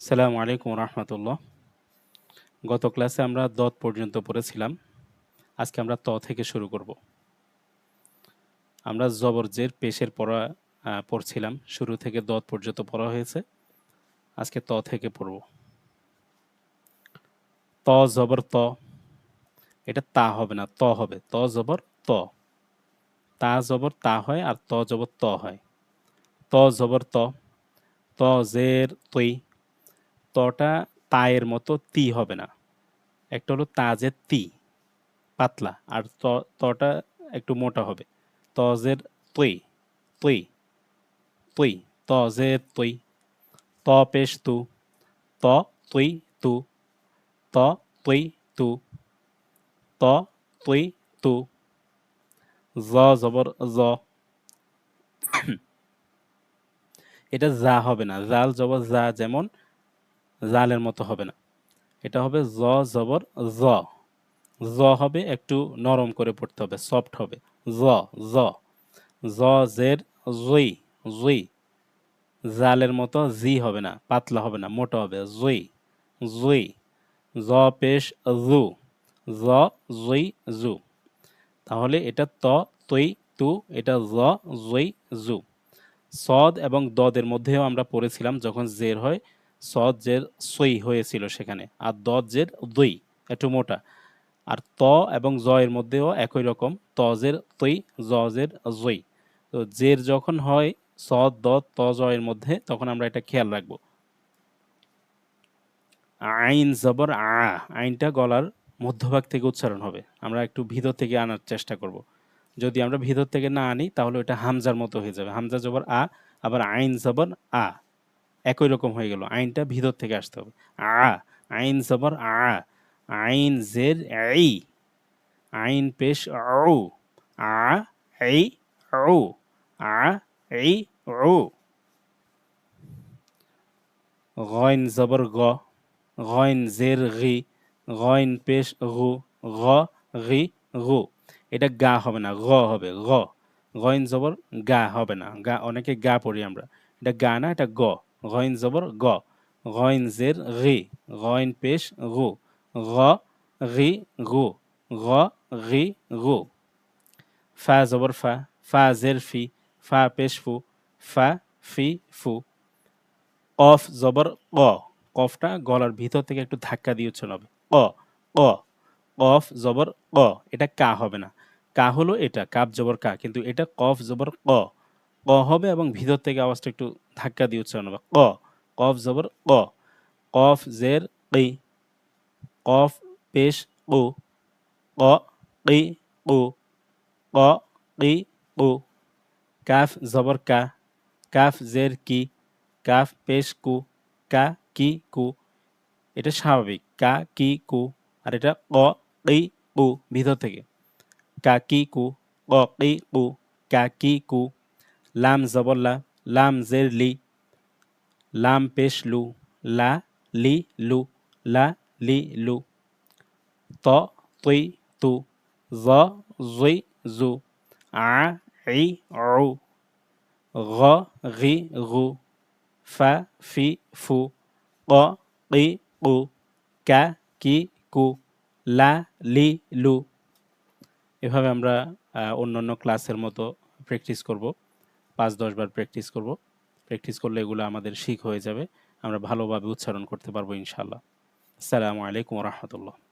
সালামু আলাইকুম রহমতুল্লাহ। গত ক্লাসে আমরা দত পর্যন্ত পড়েছিলাম। আজকে আমরা ত থেকে শুরু করব। আমরা জবর জের পেশের পড়ছিলাম, শুরু থেকে দত পর্যন্ত পড়া হয়েছে। আজকে ত থেকে পড়ব। ত জবর ত, এটা তা হবে না, ত হবে। ত জবর ত, তা জবর তা হয় আর ত জবর ত হয়। ত জবর ত, ত জের তৈ, তটা তায়ের মতো তি হবে না। একটা হলো তাজের তি, পাতলা, আর তটা একটু মোটা হবে। তজের তৈ, তৈ, তৈ, তজের তৈ। ত পেশ তু, ত তৈ তু, ত তৈ তু, ত তৈ তু। জ জবর জ, এটা যা হবে না। জাল জবর যা, যেমন জালের মতো হবে না। এটা হবে জ জবর জ। জ হবে একটু নরম করে পড়তে হবে, সফট হবে। জ জ, জ জের জই, জই। জালের মতো জি হবে না, পাতলা হবে না, মোটা হবে। জই, জই। জ পেশ জু, জ জই জু। তাহলে এটা ত তৈ তু, এটা জ জই জু। সদ এবং দদের মধ্যেও আমরা পড়েছিলাম, যখন জের হয় সদ জের সই হয়েছিল সেখানে, আর দদ জের দই, একটু মোটা। আর ত এবং জ এর মধ্যেও একই রকম, ত জের তৈ, জ জের জই। তো জের যখন হয় সদ দদ ত জ এর মধ্যে, তখন আমরা এটা খেয়াল রাখবো। আইন জবর আ, আইনটা গলার মধ্যভাগ থেকে উচ্চারণ হবে। আমরা একটু ভিতর থেকে আনার চেষ্টা করব। যদি আমরা ভিতর থেকে না আনি তাহলে ওটা হামজার মতো হয়ে যাবে। হামজা জবর আ, আবার আইন জবর আ, একই রকম হয়ে গেল। আইনটা ভিতর থেকে আসতে হবে। আ, আইন জবর আ, আইন জের এই, আইন পেশ ও, আ এই ও, আ এই ও। গইন জবর গ, গইন জের গি, গইন পেশ গু, গ গি গু। এটা গা হবে না, গ হবে, গ। গইন জবর গা হবে না, গা অনেকে গা পড়ি আমরা। এটা গা না, এটা গ। গইন জবর গ, গইন জের গি, গইন পেশ গু, গ গি গু, গ গি গু। ফা জবর ফা, ফা জের ফি, ফা পেশ ফু, ফা ফি ফু। কফ জবর ক, কফটা গলার ভিতর থেকে একটু ধাক্কা দিয়ে উচ্চারণ হবে। ক, ক, কফ জবর ক। এটা কা হবে না। কা হলো এটা, কাপ জবর কা, কিন্তু এটা কফ জবর ক। ক হবে এবং ভিতর থেকে আওয়াজটা একটু ধাক্কা দিয়ে উচ্চারণ হবে। ক, কফ জবর ক। কফ জের কি, কফ পেশ কু, ক কি কু, ক কি কু। কাফ জবর কা, কাফ জের কি, কাফ পেশ কু, কা কি কু। এটা স্বাভাবিক, কা কি কু। আর এটা ক কি কু, ভিতর থেকে। কা কি কু, ক কি কু, কা কি কু। লাম জবর লা, লাম জের লি, লাম পেশ লু, লা লি লু, লা লি লু। ত তৈ তু, জ জই জু, আ ই উ, গ গি গু, ফা ফি ফু, ক কি কু, কা কি কু, লা লি লু। এভাবে আমরা অন্যান্য ক্লাসের মতো প্র্যাকটিস করব। ৫-১০ বার প্র্যাকটিস করব। প্র্যাকটিস করলে এগুলো আমাদের শিখ হয়ে যাবে। আমরা ভালোভাবে উচ্চারণ করতে পারবো ইনশাআল্লাহ। আসসালামু আলাইকুম ওয়া রাহমাতুল্লাহ।